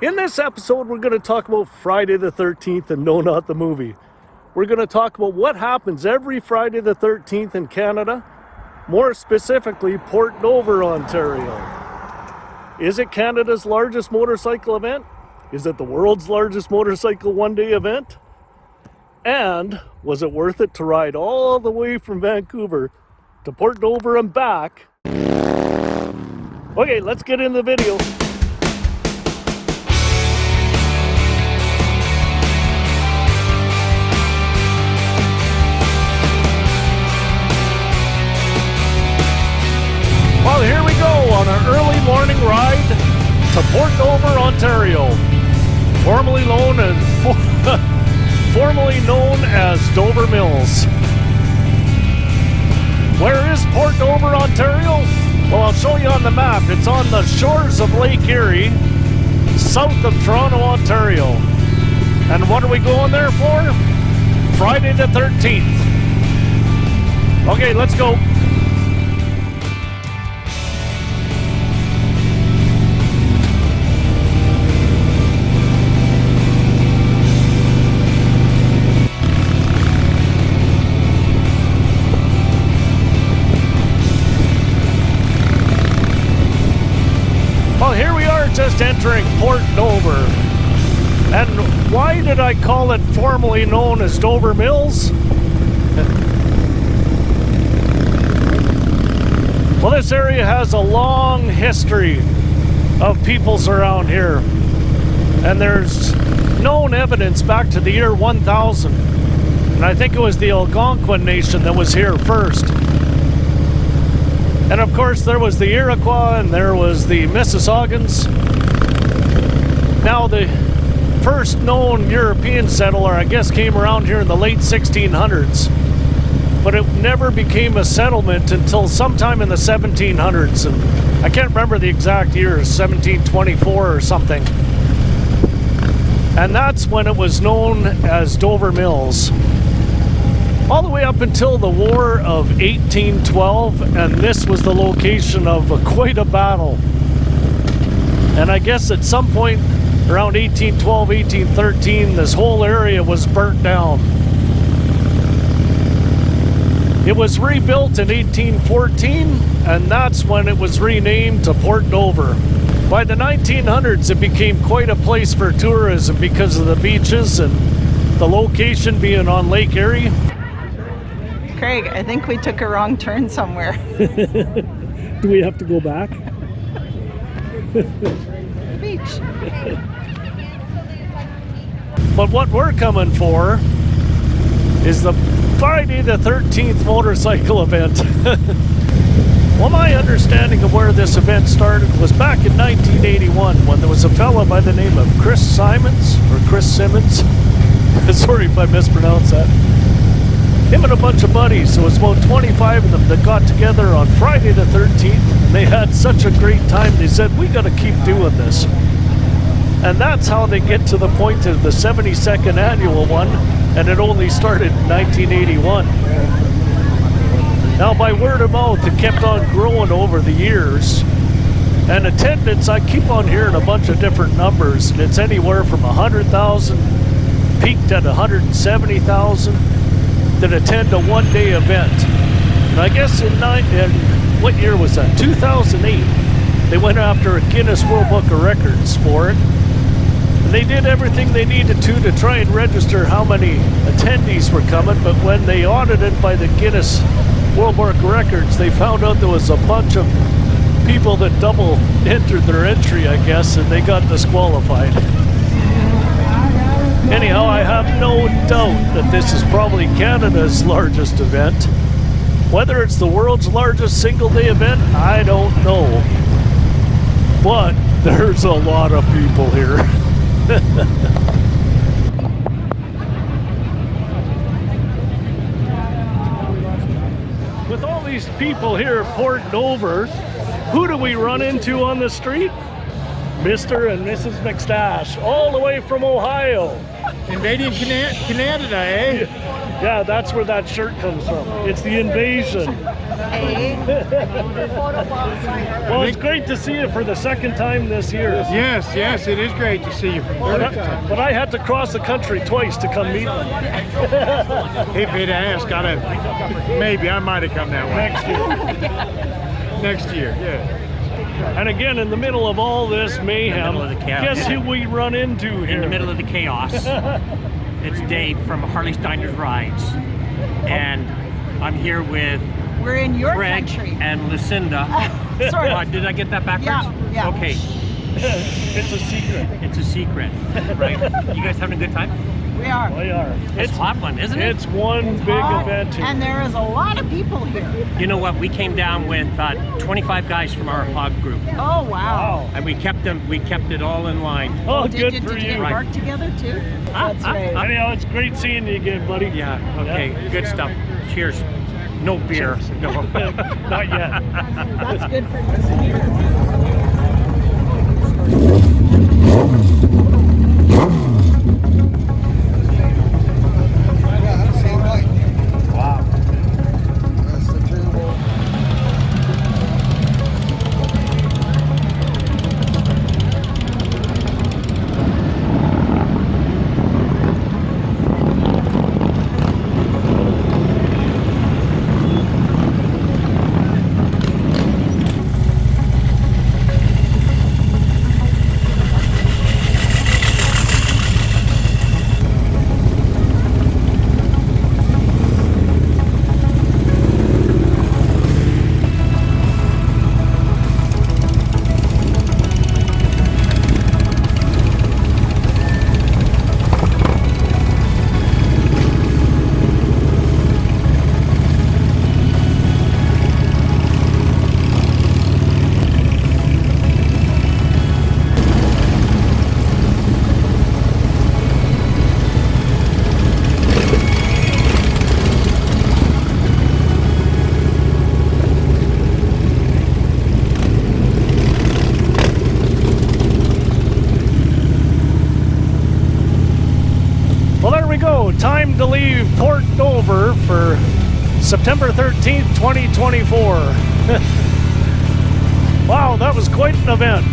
In this episode, we're going to talk about Friday the 13th and no, not the movie. We're going to talk about what happens every Friday the 13th in Canada, more specifically Port Dover, Ontario. Is it Canada's largest motorcycle event? Is it the world's largest motorcycle one-day event? And was it worth it to ride all the way from Vancouver to Port Dover and back? Okay, let's get in the video. Well, here we go on an early morning ride to Port Dover, Ontario, formerly known as Dover Mills. Where is Port Dover, Ontario? Well, I'll show you on the map. It's on the shores of Lake Erie, south of Toronto, Ontario. And what are we going there for? Friday the 13th. Okay, let's go. Well, here we are just entering Port Dover. And why did I call it formerly known as Dover Mills? Well, this area has a long history of peoples around here. And there's known evidence back to the year 1000. And I think it was the Algonquin Nation that was here first. And of course there was the Iroquois and there was the Mississaugas. Now the first known European settler, I guess, came around here in the late 1600s. But it never became a settlement until sometime in the 1700s. And I can't remember the exact year, 1724 or something. And that's when it was known as Dover Mills. All the way up until the War of 1812, and this was the location of quite a battle. And I guess at some point around 1812, 1813, this whole area was burnt down. It was rebuilt in 1814, and that's when it was renamed to Port Dover. By the 1900s, it became quite a place for tourism because of the beaches and the location being on Lake Erie. Craig, I think we took a wrong turn somewhere. Do we have to go back? The beach. But what we're coming for is the Friday the 13th motorcycle event. Well, my understanding of where this event started was back in 1981 when there was a fella by the name of Chris Simmons. Sorry if I mispronounced that. Him and a bunch of buddies, so it was about 25 of them that got together on Friday the 13th, and they had such a great time, they said, we gotta keep doing this. And that's how they get to the point of the 72nd annual one, and it only started in 1981. Now, by word of mouth, it kept on growing over the years, and attendance, I keep on hearing a bunch of different numbers, and it's anywhere from 100,000, peaked at 170,000, that attend a one-day event. And I guess in what year was that? 2008. They went after a Guinness World Book of Records for it. And they did everything they needed to try and register how many attendees were coming, but when they audited by the Guinness World Book of Records, they found out there was a bunch of people that double entered their entry, I guess, and they got disqualified. Anyhow, I have no doubt that this is probably Canada's largest event. Whether it's the world's largest single-day event, I don't know. But there's a lot of people here. With all these people here at Port Dover, who do we run into on the street? Mr. and Mrs. McStash, all the way from Ohio. Invading Canada, eh? Yeah, that's where that shirt comes from. It's the invasion. Well, it's great to see you for the second time this year. Yes, yes, it is great to see you for the third time. But I had to cross the country twice to come meet you. If it has, maybe I might have come that way. Next year, yeah. And again, in the middle of all this mayhem, guess who we run into here? In the middle of the chaos. It's Dave from Harley Steiner's Rides. And I'm here with We're in your Greg country. and Lucinda. Sorry. Did I get that backwards? Yeah. Okay. It's a secret. It's a secret, right? You guys having a good time? We are. We are. It's a hot one, isn't it? It's one big event here. And there is a lot of people here. You know what? We came down with 25 guys from our hog group. Oh, wow. And we kept it all in line. Oh, Did good for you you. get work together too? That's right. Anyhow, it's great seeing you again, buddy. Yeah, okay, good stuff. Cheers. No beer. No. Not yet. That's good for you. Time to leave Port Dover for September 13th, 2024. Wow, that was quite an event.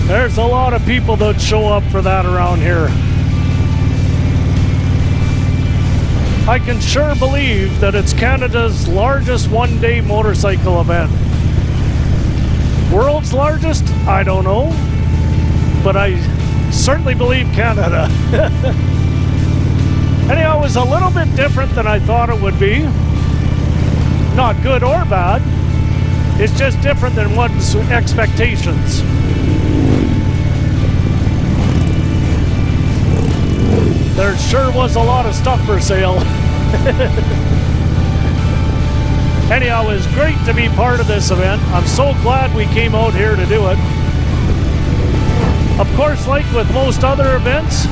There's a lot of people that show up for that around here. I can sure believe that it's Canada's largest one-day motorcycle event. World's largest? I don't know. But I certainly believe Canada. Anyhow, it was a little bit different than I thought it would be. Not good or bad. It's just different than one's expectations. There sure was a lot of stuff for sale. Anyhow, it was great to be part of this event. I'm so glad we came out here to do it. Of course, like with most other events,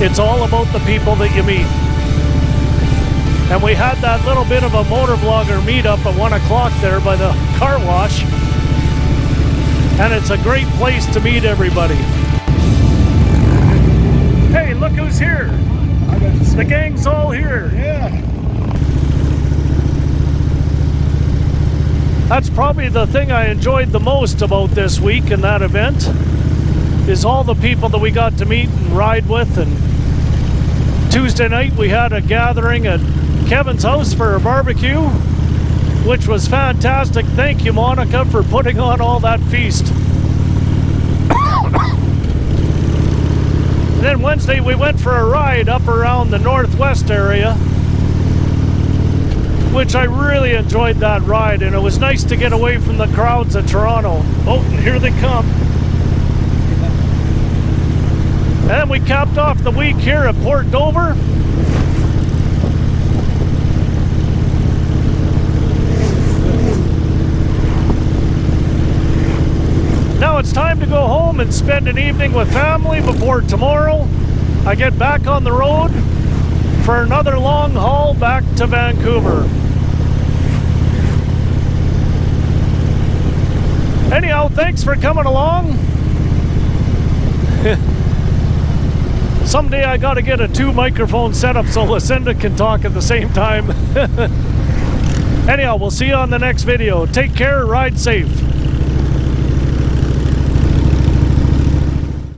it's all about the people that you meet. And we had that little bit of a Motovlogger meetup at 1 o'clock there by the car wash. And it's a great place to meet everybody. Hey, look who's here. The gang's all here. Yeah. That's probably the thing I enjoyed the most about this week and that event, is all the people that we got to meet and ride with. And Tuesday night we had a gathering at Kevin's house for a barbecue, which was fantastic. Thank you, Monica, for putting on all that feast. And then Wednesday we went for a ride up around the northwest area, which I really enjoyed that ride, and it was nice to get away from the crowds of Toronto. Oh, and here they come. And then we capped off the week here at Port Dover. Now it's time to go home and spend an evening with family before tomorrow I get back on the road for another long haul back to Vancouver. Anyhow, thanks for coming along. Someday I gotta get a 2 microphone setup so Lucinda can talk at the same time. Anyhow, we'll see you on the next video. Take care, ride safe.